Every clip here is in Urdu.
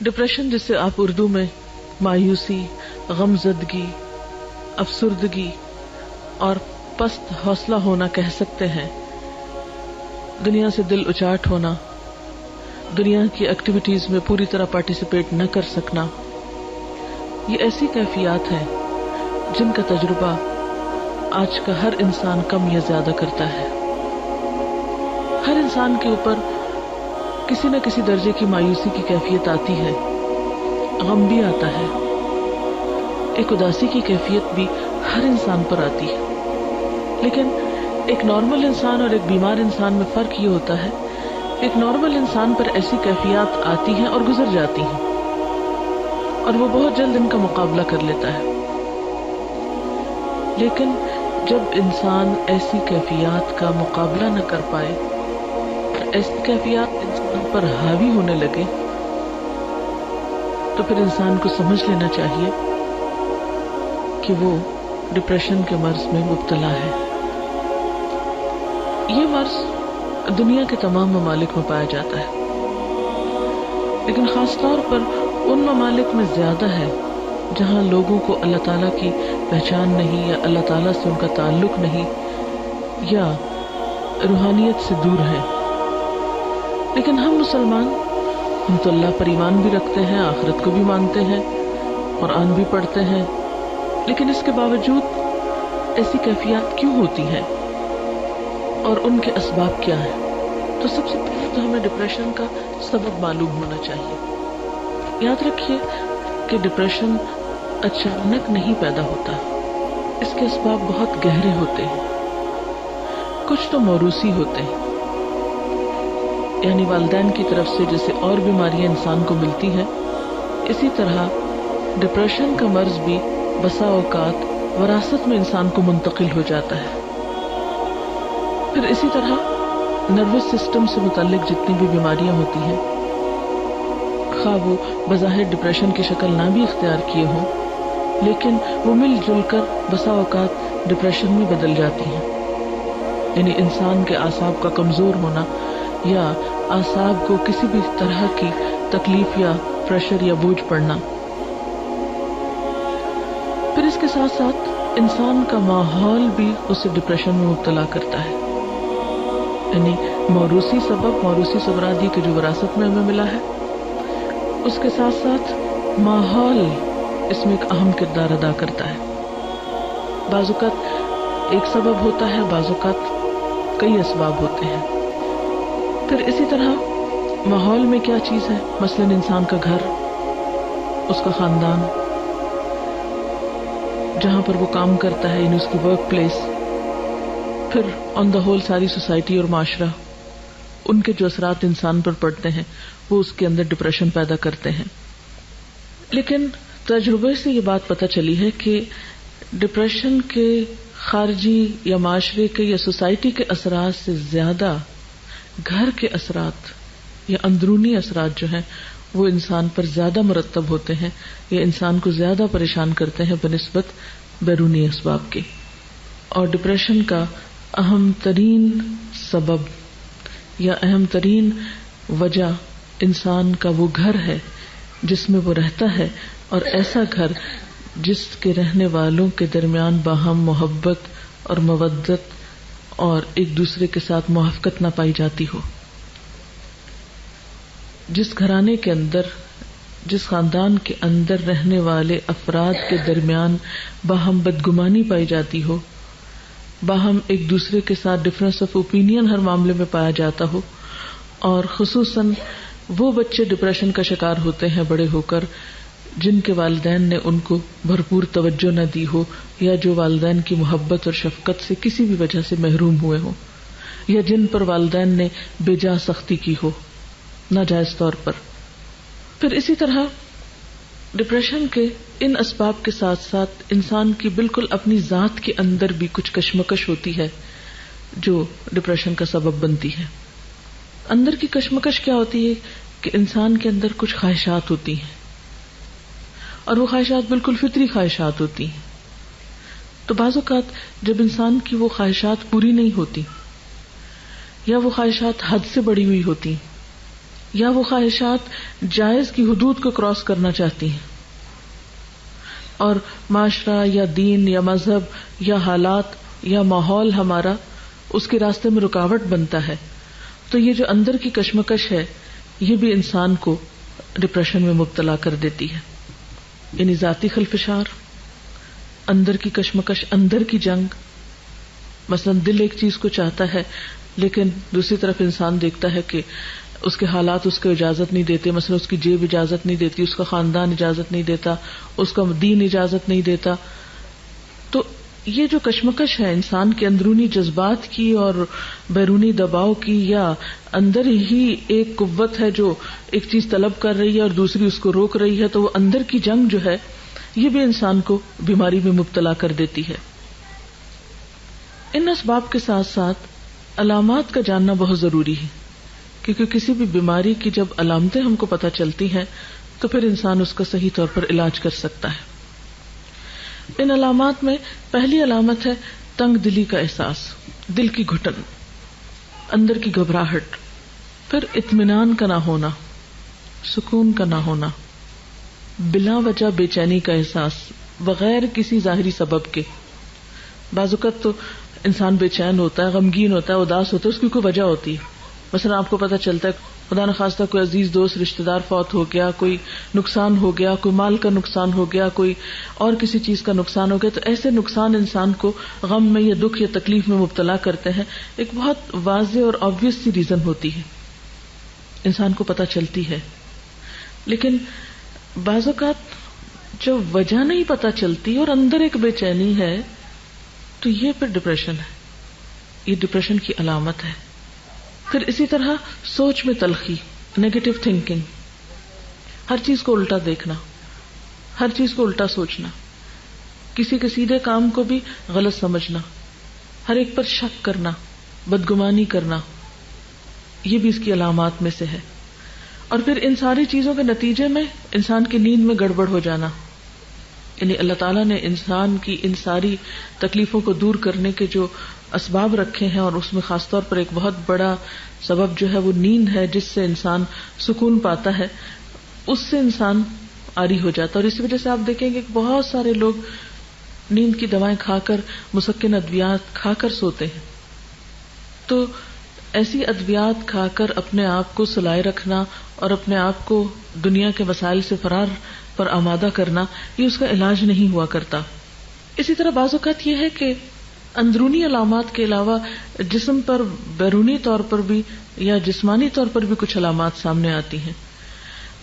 ڈپریشن جسے آپ اردو میں مایوسی، غمزدگی، افسردگی اور پست حوصلہ ہونا کہہ سکتے ہیں، دنیا سے دل اچاٹ ہونا، دنیا کی ایکٹیویٹیز میں پوری طرح پارٹیسپیٹ نہ کر سکنا، یہ ایسی کیفیات ہیں جن کا تجربہ آج کا ہر انسان کم یا زیادہ کرتا ہے۔ ہر انسان کے اوپر کسی نہ کسی درجے کی مایوسی کی کیفیت آتی ہے، غم بھی آتا ہے، ایک اداسی کی کیفیت بھی ہر انسان پر آتی ہے۔ لیکن ایک نارمل انسان اور ایک بیمار انسان میں فرق یہ ہوتا ہے، ایک نارمل انسان پر ایسی کیفیات آتی ہیں اور گزر جاتی ہیں، اور وہ بہت جلد ان کا مقابلہ کر لیتا ہے۔ لیکن جب انسان ایسی کیفیات کا مقابلہ نہ کر پائے، ایسی کیفیات انسان پر حاوی ہونے لگے، تو پھر انسان کو سمجھ لینا چاہیے کہ وہ ڈپریشن کے مرض میں مبتلا ہے۔ یہ مرض دنیا کے تمام ممالک میں پایا جاتا ہے، لیکن خاص طور پر ان ممالک میں زیادہ ہے جہاں لوگوں کو اللہ تعالیٰ کی پہچان نہیں، یا اللہ تعالیٰ سے ان کا تعلق نہیں، یا روحانیت سے دور ہے۔ لیکن ہم مسلمان، ہم تو اللہ پر ایمان بھی رکھتے ہیں، آخرت کو بھی مانتے ہیں، قرآن بھی پڑھتے ہیں، لیکن اس کے باوجود ایسی کیفیات کیوں ہوتی ہیں اور ان کے اسباب کیا ہیں؟ تو سب سے پہلے تو ہمیں ڈپریشن کا سبب معلوم ہونا چاہیے۔ یاد رکھیے کہ ڈپریشن اچانک نہیں پیدا ہوتا، اس کے اسباب بہت گہرے ہوتے ہیں۔ کچھ تو موروثی ہوتے ہیں، یعنی والدین کی طرف سے جیسے اور بیماریاں انسان کو ملتی ہیں، اسی طرح ڈپریشن کا مرض بھی بسا اوقات وراثت میں انسان کو منتقل ہو جاتا ہے۔ پھر اسی طرح نروس سسٹم سے متعلق جتنی بھی بیماریاں ہوتی ہیں، خواہ وہ بظاہر ڈپریشن کی شکل نہ بھی اختیار کیے ہوں، لیکن وہ مل جل کر بسا اوقات ڈپریشن میں بدل جاتی ہیں۔ یعنی انسان کے اعصاب کا کمزور ہونا، یا اعصاب کو کسی بھی طرح کی تکلیف یا پریشر یا بوجھ پڑنا۔ پھر اس کے ساتھ ساتھ انسان کا ماحول بھی اسے ڈپریشن میں مبتلا کرتا ہے۔ یعنی موروثی سبب، موروثی سبرادی کے جو وراثت میں ہمیں ملا ہے، اس کے ساتھ ساتھ ماحول اس میں ایک اہم کردار ادا کرتا ہے۔ بعض اوقات ایک سبب ہوتا ہے، بعض اوقات کئی اسباب ہوتے ہیں۔ پھر اسی طرح ماحول میں کیا چیز ہے، مثلاً انسان کا گھر، اس کا خاندان، جہاں پر وہ کام کرتا ہے، یعنی اس کی ورک پلیس، پھر آن دا ہول ساری سوسائٹی اور معاشرہ، ان کے جو اثرات انسان پر پڑتے ہیں وہ اس کے اندر ڈپریشن پیدا کرتے ہیں۔ لیکن تجربے سے یہ بات پتہ چلی ہے کہ ڈپریشن کے خارجی یا معاشرے کے یا سوسائٹی کے اثرات سے زیادہ گھر کے اثرات یا اندرونی اثرات جو ہیں وہ انسان پر زیادہ مرتب ہوتے ہیں، یا انسان کو زیادہ پریشان کرتے ہیں بنسبت بیرونی اسباب کے۔ اور ڈپریشن کا اہم ترین سبب یا اہم ترین وجہ انسان کا وہ گھر ہے جس میں وہ رہتا ہے، اور ایسا گھر جس کے رہنے والوں کے درمیان باہم محبت اور مودت اور ایک دوسرے کے ساتھ موافقت نہ پائی جاتی ہو۔ جس گھرانے کے اندر، جس خاندان کے اندر رہنے والے افراد کے درمیان باہم بدگمانی پائی جاتی ہو، باہم ایک دوسرے کے ساتھ ڈفرینس آف اوپینین ہر معاملے میں پایا جاتا ہو، اور خصوصاً وہ بچے ڈپریشن کا شکار ہوتے ہیں بڑے ہو کر جن کے والدین نے ان کو بھرپور توجہ نہ دی ہو، یا جو والدین کی محبت اور شفقت سے کسی بھی وجہ سے محروم ہوئے ہوں، یا جن پر والدین نے بے جا سختی کی ہو ناجائز طور پر۔ پھر اسی طرح ڈپریشن کے ان اسباب کے ساتھ ساتھ انسان کی بالکل اپنی ذات کے اندر بھی کچھ کشمکش ہوتی ہے جو ڈپریشن کا سبب بنتی ہے۔ اندر کی کشمکش کیا ہوتی ہے کہ انسان کے اندر کچھ خواہشات ہوتی ہیں، اور وہ خواہشات بالکل فطری خواہشات ہوتی ہیں۔ تو بعض اوقات جب انسان کی وہ خواہشات پوری نہیں ہوتی، یا وہ خواہشات حد سے بڑھی ہوئی ہوتی، یا وہ خواہشات جائز کی حدود کو کراس کرنا چاہتی ہیں اور معاشرہ یا دین یا مذہب یا حالات یا ماحول ہمارا اس کے راستے میں رکاوٹ بنتا ہے، تو یہ جو اندر کی کشمکش ہے یہ بھی انسان کو ڈپریشن میں مبتلا کر دیتی ہے. یعنی ذاتی خلفشار، اندر کی کشمکش، اندر کی جنگ. مثلا دل ایک چیز کو چاہتا ہے لیکن دوسری طرف انسان دیکھتا ہے کہ اس کے حالات اس کو اجازت نہیں دیتے، مثلا اس کی جیب اجازت نہیں دیتی، اس کا خاندان اجازت نہیں دیتا، اس کا دین اجازت نہیں دیتا. تو یہ جو کشمکش ہے انسان کے اندرونی جذبات کی اور بیرونی دباؤ کی، یا اندر ہی ایک قوت ہے جو ایک چیز طلب کر رہی ہے اور دوسری اس کو روک رہی ہے، تو وہ اندر کی جنگ جو ہے یہ بھی انسان کو بیماری میں مبتلا کر دیتی ہے. ان اسباب کے ساتھ ساتھ علامات کا جاننا بہت ضروری ہے، کیونکہ کسی بھی بیماری کی جب علامتیں ہم کو پتہ چلتی ہیں تو پھر انسان اس کا صحیح طور پر علاج کر سکتا ہے. ان علامات میں پہلی علامت ہے تنگ دلی کا احساس، دل کی گھٹن، اندر کی گھبراہٹ، پھر اطمینان کا نہ ہونا، سکون کا نہ ہونا، بلا وجہ بے چینی کا احساس بغیر کسی ظاہری سبب کے. بعض اوقات تو انسان بے چین ہوتا ہے، غمگین ہوتا ہے، اداس ہوتا ہے، اس کی کوئی وجہ ہوتی ہے. مثلا آپ کو پتہ چلتا ہے خدا نخواستہ کوئی عزیز دوست رشتہ دار فوت ہو گیا، کوئی نقصان ہو گیا، کوئی مال کا نقصان ہو گیا، کوئی اور کسی چیز کا نقصان ہو گیا، تو ایسے نقصان انسان کو غم میں یا دکھ یا تکلیف میں مبتلا کرتے ہیں. ایک بہت واضح اور آبویس سی ریزن ہوتی ہے، انسان کو پتہ چلتی ہے. لیکن بعض اوقات جو وجہ نہیں پتہ چلتی اور اندر ایک بے چینی ہے تو یہ پھر ڈپریشن ہے، یہ ڈپریشن کی علامت ہے. پھر اسی طرح سوچ میں تلخی، نیگیٹو تھنکنگ، ہر چیز کو الٹا دیکھنا، ہر چیز کو الٹا سوچنا، کسی کے سیدھے کام کو بھی غلط سمجھنا، ہر ایک پر شک کرنا، بدگمانی کرنا، یہ بھی اس کی علامات میں سے ہے. اور پھر ان ساری چیزوں کے نتیجے میں انسان کی نیند میں گڑبڑ ہو جانا. یعنی اللہ تعالیٰ نے انسان کی ان ساری تکلیفوں کو دور کرنے کے جو اسباب رکھے ہیں، اور اس میں خاص طور پر ایک بہت بڑا سبب جو ہے وہ نیند ہے، جس سے انسان سکون پاتا ہے، اس سے انسان عاری ہو جاتا ہے. اور اسی وجہ سے آپ دیکھیں گے کہ بہت سارے لوگ نیند کی دوائیں کھا کر، مسکن ادویات کھا کر سوتے ہیں. تو ایسی ادویات کھا کر اپنے آپ کو سلائے رکھنا اور اپنے آپ کو دنیا کے وسائل سے فرار پر آمادہ کرنا، یہ اس کا علاج نہیں ہوا کرتا. اسی طرح بعض اوقات یہ ہے کہ اندرونی علامات کے علاوہ جسم پر بیرونی طور پر بھی یا جسمانی طور پر بھی کچھ علامات سامنے آتی ہیں.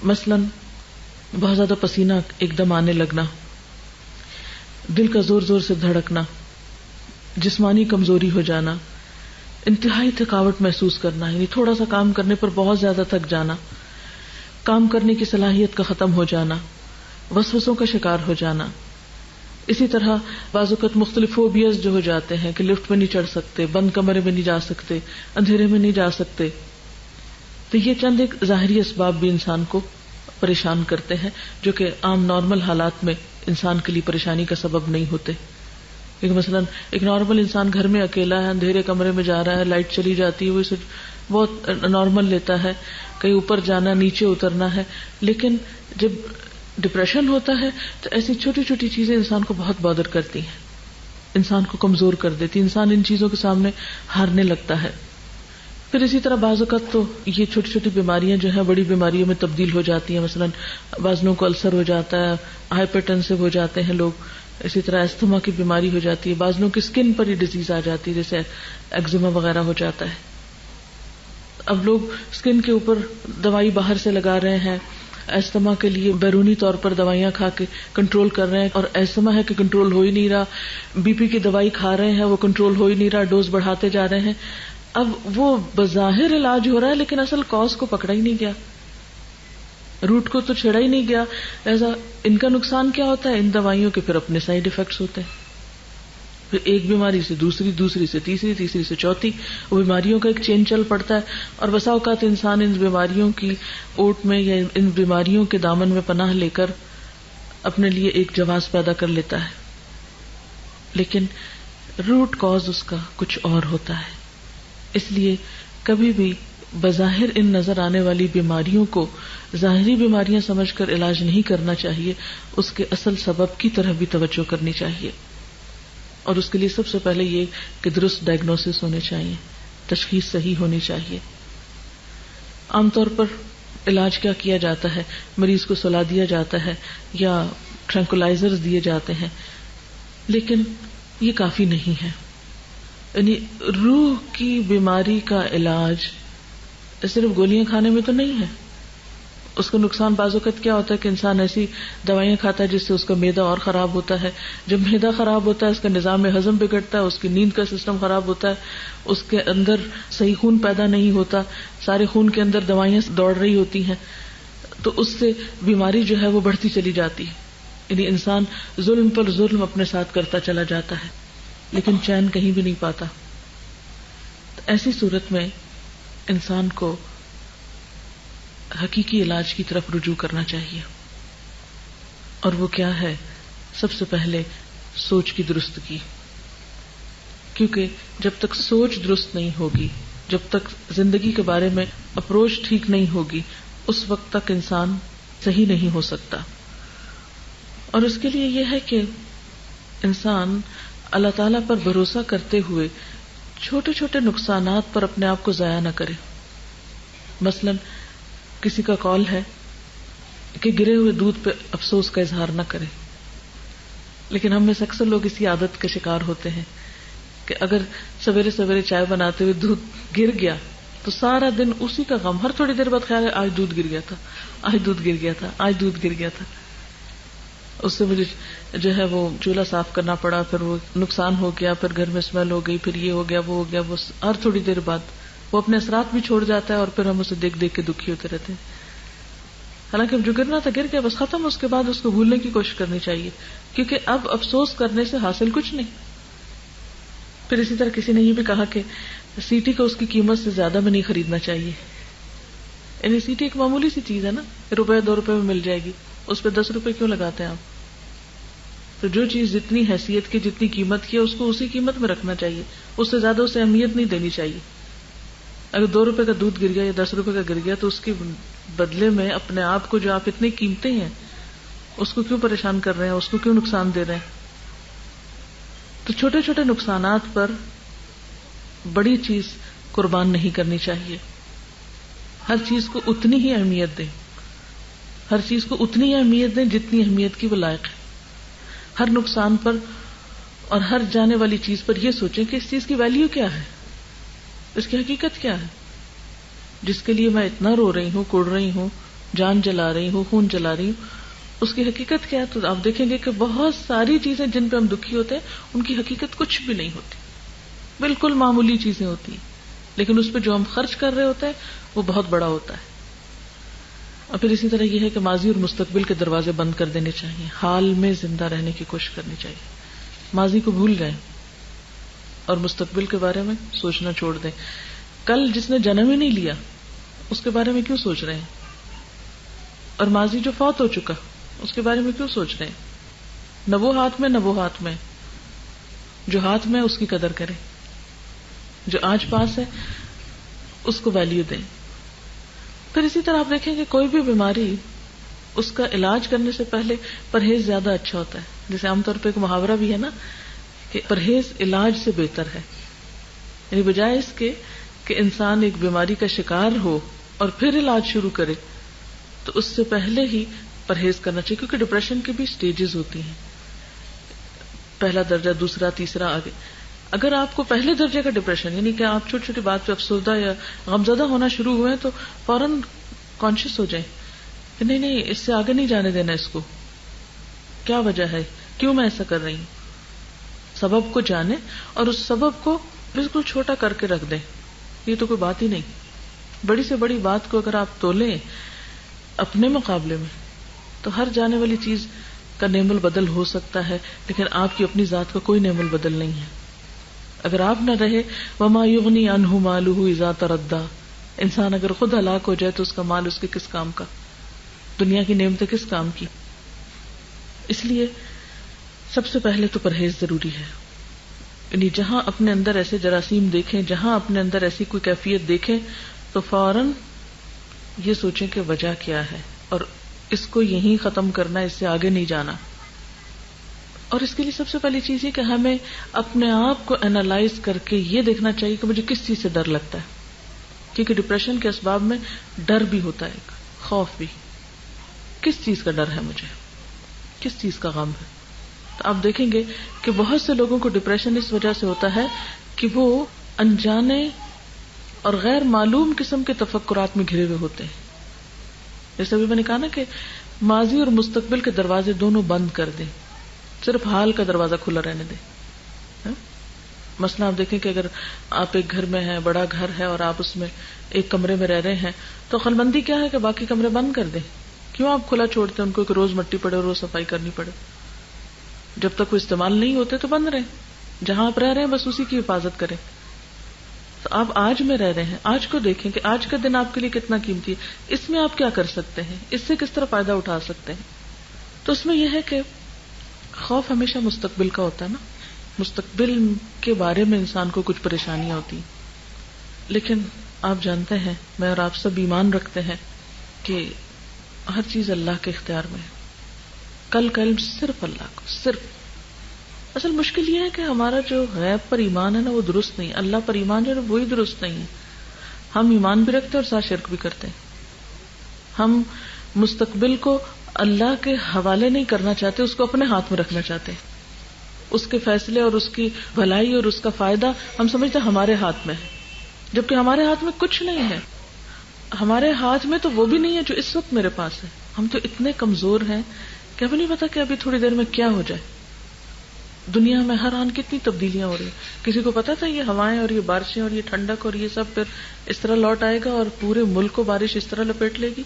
مثلا بہت زیادہ پسینہ ایک دم آنے لگنا، دل کا زور زور سے دھڑکنا، جسمانی کمزوری ہو جانا، انتہائی تھکاوٹ محسوس کرنا، یعنی تھوڑا سا کام کرنے پر بہت زیادہ تھک جانا، کام کرنے کی صلاحیت کا ختم ہو جانا، وسوسوں کا شکار ہو جانا. اسی طرح بعض اوقات مختلف فوبیاز جو ہو جاتے ہیں کہ لفٹ میں نہیں چڑھ سکتے، بند کمرے میں نہیں جا سکتے، اندھیرے میں نہیں جا سکتے. تو یہ چند ایک ظاہری اسباب بھی انسان کو پریشان کرتے ہیں، جو کہ عام نارمل حالات میں انسان کے لیے پریشانی کا سبب نہیں ہوتے. کیونکہ مثلا ایک نارمل انسان گھر میں اکیلا ہے، اندھیرے کمرے میں جا رہا ہے، لائٹ چلی جاتی ہے، وہ اسے بہت نارمل لیتا ہے، کہیں اوپر جانا، نیچے اترنا ہے. لیکن جب ڈپریشن ہوتا ہے تو ایسی چھوٹی چھوٹی چیزیں انسان کو بہت بادر کرتی ہیں، انسان کو کمزور کر دیتی، انسان ان چیزوں کے سامنے ہارنے لگتا ہے. پھر اسی طرح بعض اوقات تو یہ چھوٹی چھوٹی بیماریاں جو ہیں بڑی بیماریوں میں تبدیل ہو جاتی ہیں. مثلا بعضوں کو السر ہو جاتا ہے، ہائپر ٹینسو ہو جاتے ہیں لوگ. اسی طرح استھما کی بیماری ہو جاتی ہے، بعضوں کی اسکن پر ہی ڈیزیز آ جاتی ہے، جیسے ایگزیما وغیرہ ہو جاتا ہے. اب لوگ اسکن کے اوپر دوائی باہر سے لگا رہے ہیں، ایستما کے لیے بیرونی طور پر دوائیاں کھا کے کنٹرول کر رہے ہیں، اور ایستما ہے کہ کنٹرول ہو ہی نہیں رہا. بی پی کی دوائی کھا رہے ہیں، وہ کنٹرول ہو ہی نہیں رہا، ڈوز بڑھاتے جا رہے ہیں. اب وہ بظاہر علاج ہو رہا ہے لیکن اصل کاز کو پکڑا ہی نہیں گیا، روٹ کو تو چھیڑا ہی نہیں گیا. ایسا ان کا نقصان کیا ہوتا ہے؟ ان دوائیوں کے پھر اپنے سائیڈ ایفیکٹس ہوتے ہیں. پھر ایک بیماری سے دوسری، دوسری سے تیسری، تیسری سے چوتھی، وہ بیماریوں کا ایک چین چل پڑتا ہے. اور بسا اوقات انسان ان بیماریوں کی اوٹ میں یا ان بیماریوں کے دامن میں پناہ لے کر اپنے لیے ایک جواز پیدا کر لیتا ہے، لیکن روٹ کاز اس کا کچھ اور ہوتا ہے. اس لیے کبھی بھی بظاہر ان نظر آنے والی بیماریوں کو ظاہری بیماریاں سمجھ کر علاج نہیں کرنا چاہیے، اس کے اصل سبب کی طرف بھی توجہ کرنی چاہیے. اور اس کے لیے سب سے پہلے یہ کہ درست ڈائگنوسس ہونے چاہیے، تشخیص صحیح ہونی چاہیے. عام طور پر علاج کیا کیا جاتا ہے؟ مریض کو سلا دیا جاتا ہے یا ٹرینکولائزرز دیے جاتے ہیں، لیکن یہ کافی نہیں ہے. یعنی روح کی بیماری کا علاج صرف گولیاں کھانے میں تو نہیں ہے. اس کا نقصان بعض اوقات کیا ہوتا ہے کہ انسان ایسی دوائیاں کھاتا ہے جس سے اس کا معدہ اور خراب ہوتا ہے. جب معدہ خراب ہوتا ہے اس کا نظام ہضم بگڑتا ہے، اس کی نیند کا سسٹم خراب ہوتا ہے، اس کے اندر صحیح خون پیدا نہیں ہوتا، سارے خون کے اندر دوائیاں دوڑ رہی ہوتی ہیں، تو اس سے بیماری جو ہے وہ بڑھتی چلی جاتی ہے. یعنی انسان ظلم پر ظلم اپنے ساتھ کرتا چلا جاتا ہے لیکن چین کہیں بھی نہیں پاتا. تو ایسی صورت میں انسان کو حقیقی علاج کی طرف رجوع کرنا چاہیے. اور وہ کیا ہے؟ سب سے پہلے سوچ کی درستگی. کیونکہ جب تک سوچ درست نہیں ہوگی، جب تک زندگی کے بارے میں اپروچ ٹھیک نہیں ہوگی، اس وقت تک انسان صحیح نہیں ہو سکتا. اور اس کے لیے یہ ہے کہ انسان اللہ تعالیٰ پر بھروسہ کرتے ہوئے چھوٹے چھوٹے نقصانات پر اپنے آپ کو ضائع نہ کرے. مثلا کسی کا کال ہے کہ گرے ہوئے دودھ پہ افسوس کا اظہار نہ کرے، لیکن ہم میں سے اکثر لوگ اسی عادت کے شکار ہوتے ہیں کہ اگر سویرے سویرے چائے بناتے ہوئے دودھ گر گیا تو سارا دن اسی کا غم. ہر تھوڑی دیر بعد خیال ہے آج دودھ گر گیا تھا، آج دودھ گر گیا تھا، آج دودھ گر گیا تھا. اس سے مجھے جو ہے وہ چولہا صاف کرنا پڑا، پھر وہ نقصان ہو گیا، پھر گھر میں اسمیل ہو گئی، پھر یہ ہو گیا، وہ ہو گیا. وہ ہر تھوڑی دیر بعد وہ اپنے اثرات بھی چھوڑ جاتا ہے اور پھر ہم اسے دیکھ دیکھ کے دکھی ہوتے رہتے ہیں. حالانکہ جو گرنا تھا گر گیا، بس ختم. اس کے بعد اس کو بھولنے کی کوشش کرنی چاہیے، کیونکہ اب افسوس کرنے سے حاصل کچھ نہیں. پھر اسی طرح کسی نے یہ بھی کہا کہ سیٹی کو اس کی قیمت سے زیادہ میں نہیں خریدنا چاہیے. یعنی سیٹی ایک معمولی سی چیز ہے نا، ₹2 میں مل جائے گی، اس پہ ₹10 کیوں لگاتے ہیں آپ؟ تو جو چیز جتنی حیثیت کی، جتنی قیمت کی ہے، اس کو اسی قیمت میں رکھنا چاہیے، اس سے زیادہ اسے اہمیت نہیں دینی چاہیے. اگر ₹2 کا دودھ گر گیا یا ₹10 کا گر گیا تو اس کے بدلے میں اپنے آپ کو جو آپ اتنے قیمتی ہیں اس کو کیوں پریشان کر رہے ہیں، اس کو کیوں نقصان دے رہے ہیں؟ تو چھوٹے چھوٹے نقصانات پر بڑی چیز قربان نہیں کرنی چاہیے. ہر چیز کو اتنی ہی اہمیت دیں، ہر چیز کو اتنی ہی اہمیت دیں جتنی اہمیت کی وہ لائق ہے. ہر نقصان پر اور ہر جانے والی چیز پر یہ سوچیں کہ اس چیز کی ویلیو کیا ہے، اس کی حقیقت کیا ہے. جس کے لیے میں اتنا رو رہی ہوں، کوڑ رہی ہوں، جان جلا رہی ہوں، خون جلا رہی ہوں، اس کی حقیقت کیا ہے؟ تو آپ دیکھیں گے کہ بہت ساری چیزیں جن پہ ہم دکھی ہوتے ہیں ان کی حقیقت کچھ بھی نہیں ہوتی، بالکل معمولی چیزیں ہوتی ہیں، لیکن اس پہ جو ہم خرچ کر رہے ہوتے ہیں وہ بہت بڑا ہوتا ہے. اور پھر اسی طرح یہ ہے کہ ماضی اور مستقبل کے دروازے بند کر دینے چاہیے، حال میں زندہ رہنے کی کوشش کرنی چاہیے. ماضی کو بھول جائیں اور مستقبل کے بارے میں سوچنا چھوڑ دیں. کل جس نے جنم ہی نہیں لیا اس کے بارے میں کیوں سوچ رہے ہیں؟ اور ماضی جو فوت ہو چکا اس کے بارے میں کیوں سوچ رہے ہیں؟ نہ وہ ہاتھ میں نہ وہ ہاتھ میں. جو ہاتھ میں اس کی قدر کریں، جو آج پاس ہے اس کو ویلیو دیں. پھر اسی طرح آپ دیکھیں کہ کوئی بھی بیماری اس کا علاج کرنے سے پہلے پرہیز زیادہ اچھا ہوتا ہے. جیسے عام طور پہ ایک محاورہ بھی ہے نا کہ پرہیز علاج سے بہتر ہے. یعنی بجائے اس کے کہ انسان ایک بیماری کا شکار ہو اور پھر علاج شروع کرے، تو اس سے پہلے ہی پرہیز کرنا چاہیے. کیونکہ ڈپریشن کی بھی سٹیجز ہوتی ہیں، پہلا درجہ، دوسرا، تیسرا، آگے. اگر آپ کو پہلے درجے کا ڈپریشن، یعنی کہ آپ چھوٹی چھوٹی بات پہ افسردہ یا غمزدہ ہونا شروع ہوئے تو فوراً کانشیس ہو جائیں کہ نہیں نہیں، اس سے آگے نہیں جانے دینا. اس کو کیا وجہ ہے، کیوں میں ایسا کر رہی ہوں؟ سبب کو جانیں اور اس سبب کو بالکل چھوٹا کر کے رکھ دیں. یہ تو کوئی بات ہی نہیں. بڑی سے بڑی بات کو اگر آپ تولیں اپنے مقابلے میں تو ہر جانے والی چیز کا نعم البدل ہو سکتا ہے، لیکن آپ کی اپنی ذات کا کوئی نعم البدل نہیں ہے. اگر آپ نہ رہے وما یغنی عنہ مالہ اذا تردی، انسان اگر خود ہلاک ہو جائے تو اس کا مال اس کے کس کام کا، دنیا کی نعمتیں کس کام کی. اس لیے سب سے پہلے تو پرہیز ضروری ہے. یعنی جہاں اپنے اندر ایسے جراثیم دیکھیں، جہاں اپنے اندر ایسی کوئی کیفیت دیکھیں تو فوراً یہ سوچیں کہ وجہ کیا ہے اور اس کو یہیں ختم کرنا، اس سے آگے نہیں جانا. اور اس کے لیے سب سے پہلی چیز یہ کہ ہمیں اپنے آپ کو انالائز کر کے یہ دیکھنا چاہیے کہ مجھے کس چیز سے ڈر لگتا ہے، کیونکہ ڈپریشن کے اسباب میں ڈر بھی ہوتا ہے، خوف بھی. کس چیز کا ڈر ہے مجھے، کس چیز کا غم ہے؟ تو آپ دیکھیں گے کہ بہت سے لوگوں کو ڈپریشن اس وجہ سے ہوتا ہے کہ وہ انجانے اور غیر معلوم قسم کے تفکرات میں گھرے ہوئے ہوتے ہیں. جیسے ابھی میں نے کہا نا کہ ماضی اور مستقبل کے دروازے دونوں بند کر دیں، صرف حال کا دروازہ کھلا رہنے دیں. مثلا آپ دیکھیں کہ اگر آپ ایک گھر میں ہیں، بڑا گھر ہے اور آپ اس میں ایک کمرے میں رہ رہے ہیں، تو عقل مندی کیا ہے کہ باقی کمرے بند کر دیں. کیوں آپ کھلا چھوڑتے ہیں ان کو کہ روز مٹی پڑے اور روز صفائی کرنی پڑے؟ جب تک وہ استعمال نہیں ہوتے تو بند رہیں. جہاں آپ رہ رہے ہیں بس اسی کی حفاظت کریں. تو آپ آج میں رہ رہے ہیں، آج کو دیکھیں کہ آج کا دن آپ کے لیے کتنا قیمتی ہے، اس میں آپ کیا کر سکتے ہیں، اس سے کس طرح فائدہ اٹھا سکتے ہیں. تو اس میں یہ ہے کہ خوف ہمیشہ مستقبل کا ہوتا ہے نا، مستقبل کے بارے میں انسان کو کچھ پریشانیاں ہوتی ہیں. لیکن آپ جانتے ہیں، میں اور آپ سب ایمان رکھتے ہیں کہ ہر چیز اللہ کے اختیار میں ہے. کل کا علم صرف اللہ کو، صرف. اصل مشکل یہ ہے کہ ہمارا جو غیب پر ایمان ہے نا وہ درست نہیں، اللہ پر ایمان جو ہے وہی درست نہیں ہے. ہم ایمان بھی رکھتے اور ساتھ شرک بھی کرتے ہیں. ہم مستقبل کو اللہ کے حوالے نہیں کرنا چاہتے، اس کو اپنے ہاتھ میں رکھنا چاہتے ہیں. اس کے فیصلے اور اس کی بھلائی اور اس کا فائدہ ہم سمجھتے ہیں ہمارے ہاتھ میں ہے، جبکہ ہمارے ہاتھ میں کچھ نہیں ہے. ہمارے ہاتھ میں تو وہ بھی نہیں ہے جو اس وقت میرے پاس ہے. ہم تو اتنے کمزور ہیں کہ ہمیں نہیں پتا کہ ابھی تھوڑی دیر میں کیا ہو جائے. دنیا میں ہر آن کتنی تبدیلیاں ہو رہی ہیں. کسی کو پتا تھا یہ ہوائیں اور یہ بارشیں اور یہ ٹھنڈک اور یہ سب پھر اس طرح لوٹ آئے گا اور پورے ملک کو بارش اس طرح لپیٹ لے گی؟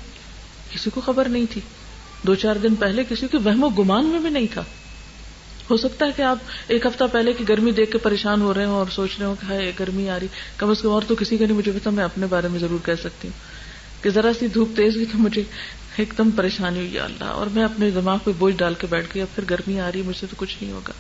کسی کو خبر نہیں تھی. 2-4 دن پہلے کسی کے وہم و گمان میں بھی نہیں تھا. ہو سکتا ہے کہ آپ ایک ہفتہ پہلے کی گرمی دیکھ کے پریشان ہو رہے ہوں اور سوچ رہے ہوں کہ ہائے گرمی آ رہی. کم از کم اور تو کسی کا نہیں مجھے پتا، میں اپنے بارے میں ضرور کہہ سکتی ہوں کہ ذرا سی دھوپ تیز ہوئی تو مجھے ایک دم پریشانی ہوئی، یا اللہ، اور میں اپنے دماغ پہ بوجھ ڈال کے بیٹھ گئی، اب پھر گرمی آ رہی، مجھ سے تو کچھ نہیں ہوگا.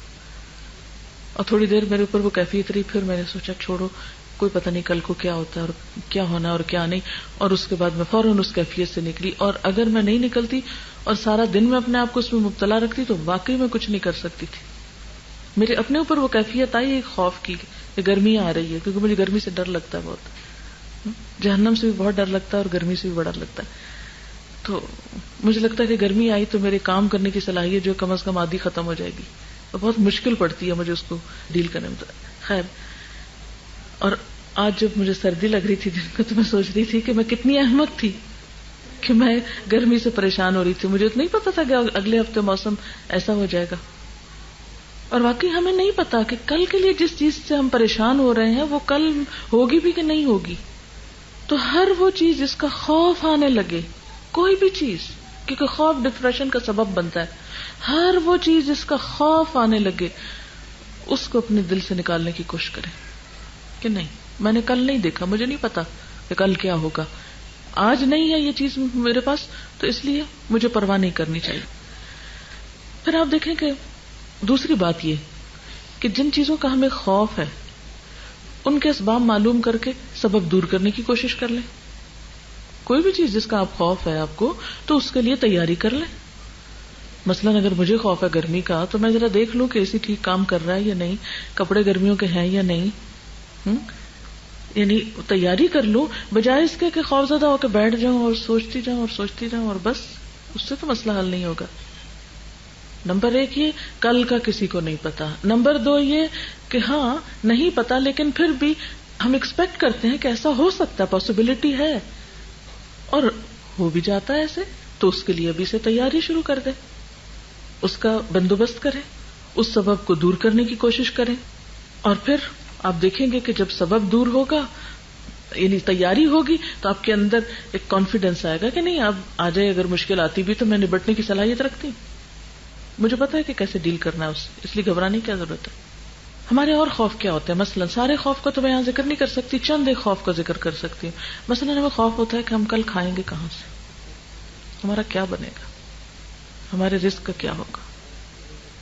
اور تھوڑی دیر میرے اوپر وہ کیفیت رہی، پھر میں نے سوچا چھوڑو، کوئی پتہ نہیں کل کو کیا ہوتا ہے اور کیا ہونا اور کیا نہیں. اور اس کے بعد میں فوراً اس کیفیت سے نکلی. اور اگر میں نہیں نکلتی اور سارا دن میں اپنے آپ کو اس میں مبتلا رکھتی تو واقعی میں کچھ نہیں کر سکتی تھی. میرے اپنے اوپر وہ کیفیت آئی ایک خوف کی کہ گرمی آ رہی ہے، کیونکہ مجھے گرمی سے ڈر لگتا ہے بہت. جہنم سے بھی بہت ڈر لگتا ہے اور گرمی سے بھی بڑا ڈر لگتا ہے. تو مجھے لگتا ہے کہ گرمی آئی تو میرے کام کرنے کی صلاحیت جو کم از کم آدھی ختم ہو جائے گی، اور بہت مشکل پڑتی ہے مجھے اس کو ڈیل کرنے میں. خیر، اور آج جب مجھے سردی لگ رہی تھی دن کو تو میں سوچ رہی تھی کہ میں کتنی احمق تھی کہ میں گرمی سے پریشان ہو رہی تھی. مجھے تو نہیں پتا تھا کہ اگلے ہفتے موسم ایسا ہو جائے گا. اور واقعی ہمیں نہیں پتا کہ کل کے لیے جس چیز سے ہم پریشان ہو رہے ہیں وہ کل ہوگی بھی کہ نہیں ہوگی. تو ہر وہ چیز جس کا خوف آنے لگے، کوئی بھی چیز، کیونکہ خوف ڈپریشن کا سبب بنتا ہے، ہر وہ چیز جس کا خوف آنے لگے اس کو اپنے دل سے نکالنے کی کوشش کریں کہ نہیں، میں نے کل نہیں دیکھا، مجھے نہیں پتا کہ کل کیا ہوگا. آج نہیں ہے یہ چیز میرے پاس تو اس لیے مجھے پرواہ نہیں کرنی چاہیے. پھر آپ دیکھیں کہ دوسری بات یہ کہ جن چیزوں کا ہمیں خوف ہے ان کے اسباب معلوم کر کے سبب دور کرنے کی کوشش کر لیں. کوئی بھی چیز جس کا آپ خوف ہے آپ کو، تو اس کے لیے تیاری کر لیں. مثلا اگر مجھے خوف ہے گرمی کا تو میں ذرا دیکھ لوں کہ اسی ٹھیک کام کر رہا ہے یا نہیں، کپڑے گرمیوں کے ہیں یا نہیں، یعنی تیاری کر لوں، بجائے اس کے کہ خوف زدہ ہو کے بیٹھ جاؤں اور سوچتی جاؤں اور بس. اس سے تو مسئلہ حل نہیں ہوگا. نمبر 1 یہ کل کا کسی کو نہیں پتا. نمبر 2 یہ کہ ہاں نہیں پتا لیکن پھر بھی ہم ایکسپیکٹ کرتے ہیں کہ ایسا ہو سکتا ہے، پاسبلٹی ہے، اور ہو بھی جاتا ہے ایسے، تو اس کے لیے ابھی سے تیاری شروع کر دیں، اس کا بندوبست کریں، اس سبب کو دور کرنے کی کوشش کریں. اور پھر آپ دیکھیں گے کہ جب سبب دور ہوگا، یعنی تیاری ہوگی، تو آپ کے اندر ایک کانفیڈینس آئے گا کہ نہیں اب آ جائے، اگر مشکل آتی بھی تو میں نبٹنے کی صلاحیت رکھتی ہوں، مجھے پتا ہے کہ کیسے ڈیل کرنا ہے اس لیے گھبرانے کی کیا ضرورت ہے. ہمارے اور خوف کیا ہوتے ہیں؟ مثلا سارے خوف کا تو میں یہاں ذکر نہیں کر سکتی، چند ایک خوف کا ذکر کر سکتی ہوں. مثلا ہمیں خوف ہوتا ہے کہ ہم کل کھائیں گے کہاں سے، ہمارا کیا بنے گا، ہمارے رزق کا کیا ہوگا،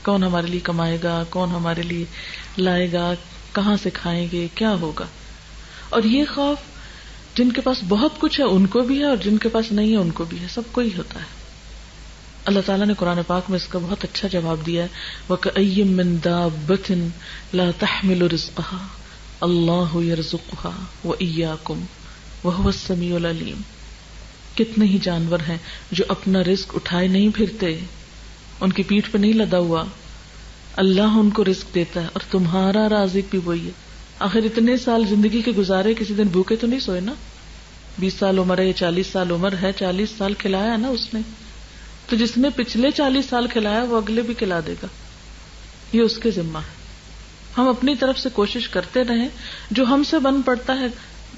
کون ہمارے لیے کمائے گا، کون ہمارے لیے لائے گا، کہاں سے کھائیں گے، کیا ہوگا. اور یہ خوف جن کے پاس بہت کچھ ہے ان کو بھی ہے اور جن کے پاس نہیں ہے ان کو بھی ہے، سب کو ہی ہوتا ہے۔ اللہ تعالیٰ نے قرآن پاک میں اس کا بہت اچھا جواب دیا ہے، وَكَأَيٍّ مِّن دَابَّةٍ لَا تَحْمِلُ رِزْقَهَا اللَّهُ يَرْزُقُهَا وَإِيَّاكُمْ وَهُوَ السَّمِيعُ الْعَلِيمُ۔ کتنے ہی جانور ہیں جو اپنا رزق اٹھائے نہیں پھرتے، ان کی پیٹھ پہ نہیں لدا ہوا، اللہ ان کو رزق دیتا ہے اور تمہارا رازق بھی وہی ہے۔ آخر اتنے سال زندگی کے گزارے، کسی دن بھوکے تو نہیں سوئے نا؟ 20 سال عمر ہے یا 40 سال عمر ہے، 40 سال کھلایا نا اس نے، تو جس نے پچھلے 40 سال کھلایا وہ اگلے بھی کھلا دے گا، یہ اس کے ذمہ ہے۔ ہم اپنی طرف سے کوشش کرتے رہیں، جو ہم سے بن پڑتا ہے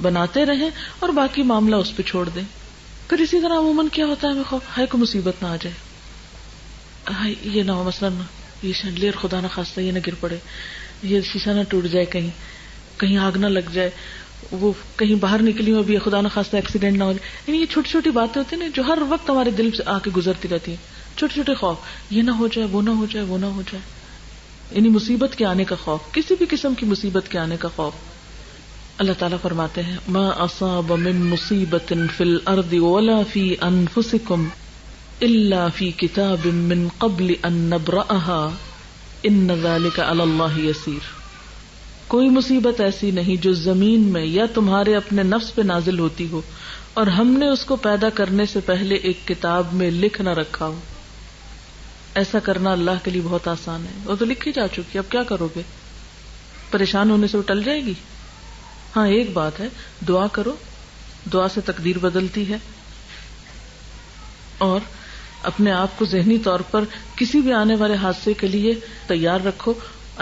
بناتے رہیں اور باقی معاملہ اس پہ چھوڑ دیں۔ پھر اسی طرح عموماً کیا ہوتا ہے، ہمیں خوف ہے کوئی مصیبت نہ آ جائے، ہائے یہ نہ ہو، مثلاً یہ شنڈلیر خدا نہ خواستہ یہ نہ گر پڑے، یہ شیشہ نہ ٹوٹ جائے، کہیں آگ نہ لگ جائے، وہ کہیں باہر نکلی ہو بھی خدا نہ خواستہ ایکسیڈنٹ نہ ہو جائے۔ یعنی یہ چھوٹی چھوٹی باتیں ہوتی ہیں نا جو ہر وقت ہمارے دل سے آ کے گزرتی رہتی ہیں، چھوٹے چھوٹے خوف، یہ نہ ہو جائے، وہ نہ ہو جائے، وہ نہ ہو جائے، یعنی مصیبت کے آنے کا خوف، کسی بھی قسم کی مصیبت کے آنے کا خوف۔ اللہ تعالیٰ فرماتے ہیں ما اصاب من مصیبت فی الارض ولا فی انفسکم الا فی کتاب من قبل ان نبرأها ان ذلک علی اللہ یسیر۔ کوئی مصیبت ایسی نہیں جو زمین میں یا تمہارے اپنے نفس پہ نازل ہوتی ہو اور ہم نے اس کو پیدا کرنے سے پہلے ایک کتاب میں لکھ نہ رکھا ہو۔ ایسا کرنا اللہ کے لیے بہت آسان ہے، وہ تو لکھی جا چکی، اب کیا کرو گے؟ پریشان ہونے سے وہ ٹل جائے گی؟ ہاں ایک بات ہے، دعا کرو، دعا سے تقدیر بدلتی ہے، اور اپنے آپ کو ذہنی طور پر کسی بھی آنے والے حادثے کے لیے تیار رکھو،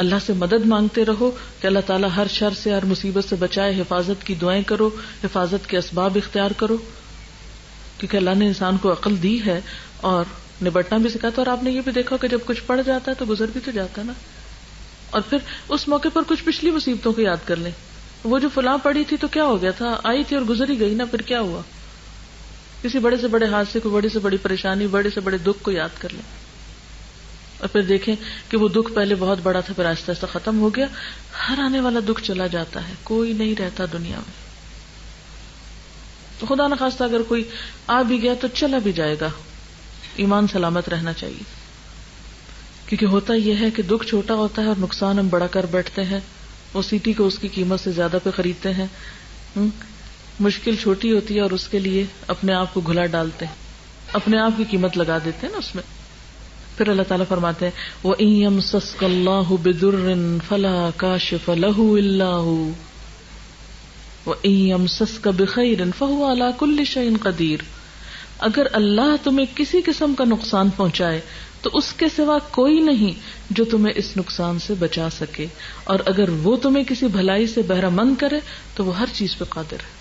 اللہ سے مدد مانگتے رہو کہ اللہ تعالیٰ ہر شر سے، ہر مصیبت سے بچائے، حفاظت کی دعائیں کرو، حفاظت کے اسباب اختیار کرو، کیونکہ اللہ نے انسان کو عقل دی ہے اور نبٹنا بھی سکھاتا۔ اور آپ نے یہ بھی دیکھا کہ جب کچھ پڑ جاتا ہے تو گزر بھی تو جاتا ہے نا، اور پھر اس موقع پر کچھ پچھلی مصیبتوں کو یاد کر لیں، وہ جو فلاں پڑی تھی تو کیا ہو گیا تھا، آئی تھی اور گزر ہی گئی نا، پھر کیا ہوا؟ کسی بڑے سے بڑے حادثے کو، بڑی سے بڑی پریشانی، بڑے سے بڑے دکھ کو یاد کر لیں، اور پھر دیکھیں کہ وہ دکھ پہلے بہت بڑا تھا، پھر آہستہ آہستہ ختم ہو گیا۔ ہر آنے والا دکھ چلا جاتا ہے، کوئی نہیں رہتا دنیا میں، تو خدا نخواستہ اگر کوئی آ بھی گیا تو چلا بھی جائے گا، ایمان سلامت رہنا چاہیے۔ کیونکہ ہوتا یہ ہے کہ دکھ چھوٹا ہوتا ہے اور نقصان ہم بڑا کر بیٹھتے ہیں، وہ سیٹی کو اس کی قیمت سے زیادہ پہ خریدتے ہیں، مشکل چھوٹی ہوتی ہے اور اس کے لیے اپنے آپ کو گھلا ڈالتے ہیں، اپنے آپ کی قیمت لگا دیتے ہیں نا اس میں۔ پھر اللہ تعالیٰ فرماتے ہیں وَإِن يَمْسَسْكَ اللَّهُ بِضُرٍّ فَلَا كَاشِفَ لَهُ إِلَّا هُوَ وَإِن يَمْسَسْكَ بِخَيْرٍ فَهُوَ عَلَى كُلِّ شَيْءٍ قَدِيرٌ۔ اگر اللہ تمہیں کسی قسم کا نقصان پہنچائے تو اس کے سوا کوئی نہیں جو تمہیں اس نقصان سے بچا سکے، اور اگر وہ تمہیں کسی بھلائی سے بہرہ مند کرے تو وہ ہر چیز پہ قادر ہے۔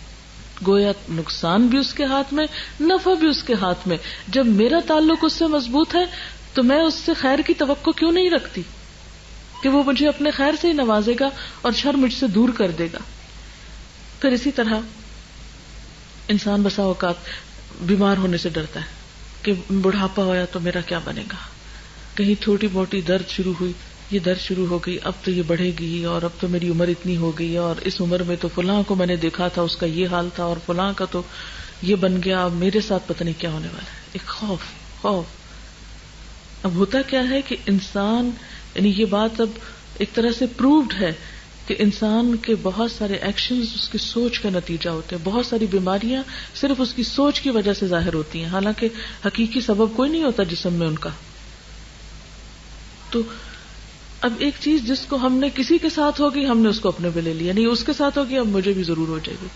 گویا نقصان بھی اس کے ہاتھ میں، نفع بھی اس کے ہاتھ میں۔ جب میرا تعلق اس سے مضبوط ہے تو میں اس سے خیر کی توقع کیوں نہیں رکھتی کہ وہ مجھے اپنے خیر سے ہی نوازے گا اور شر مجھ سے دور کر دے گا۔ پھر اسی طرح انسان بسا اوقات بیمار ہونے سے ڈرتا ہے کہ بڑھاپا ہوا تو میرا کیا بنے گا، کہیں چھوٹی موٹی درد شروع ہوئی، یہ درد شروع ہو گئی، اب تو یہ بڑھے گی، اور اب تو میری عمر اتنی ہو گئی، اور اس عمر میں تو فلاں کو میں نے دیکھا تھا اس کا یہ حال تھا، اور فلاں کا تو یہ بن گیا، اب میرے ساتھ پتہ نہیں کیا ہونے والا ہے۔ ایک خوف۔ اب ہوتا کیا ہے کہ انسان، یعنی یہ بات اب ایک طرح سے پرووڈ ہے کہ انسان کے بہت سارے ایکشنز اس کی سوچ کا نتیجہ ہوتے ہیں، بہت ساری بیماریاں صرف اس کی سوچ کی وجہ سے ظاہر ہوتی ہیں، حالانکہ حقیقی سبب کوئی نہیں ہوتا جسم میں ان کا۔ تو اب ایک چیز جس کو ہم نے کسی کے ساتھ ہوگی ہم نے اس کو اپنے پہ لے لیا، نہیں اس کے ساتھ ہوگی اب مجھے بھی ضرور ہو جائے گی۔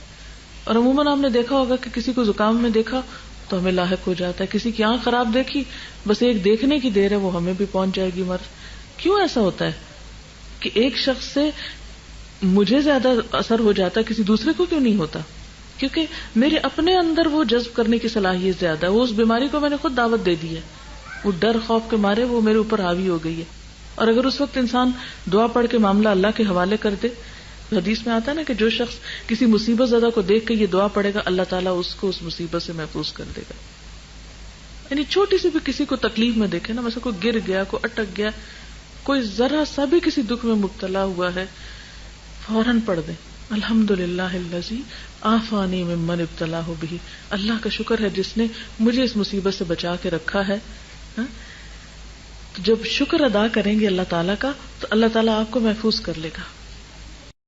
اور عموماً ہم نے دیکھا ہوگا کہ کسی کو زکام میں دیکھا تو ہمیں لاحق ہو جاتا ہے، کسی کی آنکھ خراب دیکھی بس ایک دیکھنے کی دیر ہے وہ ہمیں بھی پہنچ جائے گی مرض۔ کیوں ایسا ہوتا ہے کہ ایک شخص سے مجھے زیادہ اثر ہو جاتا ہے، کسی دوسرے کو کیوں نہیں ہوتا؟ کیونکہ میرے اپنے اندر وہ جذب کرنے کی صلاحیت زیادہ ہے، وہ اس بیماری کو میں نے خود دعوت دے دی ہے، وہ ڈر خوف کے مارے وہ میرے اوپر حاوی ہو گئی ہے۔ اور اگر اس وقت انسان دعا پڑھ کے معاملہ اللہ کے حوالے کر دے، حدیث میں آتا ہے نا کہ جو شخص کسی مصیبت زدہ کو دیکھ کے یہ دعا پڑھے گا اللہ تعالیٰ اس کو اس مصیبت سے محفوظ کر دے گا۔ یعنی چھوٹی سی بھی کسی کو تکلیف میں دیکھے نا، مثلا کوئی گر گیا، کوئی اٹک گیا، کوئی ذرا سا بھی کسی دکھ میں مبتلا ہوا ہے، فوراً پڑھ دیں الحمدللہ الذی عافانی ممن ابتلاہ بہ، اللہ کا شکر ہے جس نے مجھے اس مصیبت سے بچا کے رکھا ہے. تو جب شکر ادا کریں گے اللہ تعالیٰ کا تو اللہ تعالیٰ آپ کو محفوظ کر لے گا.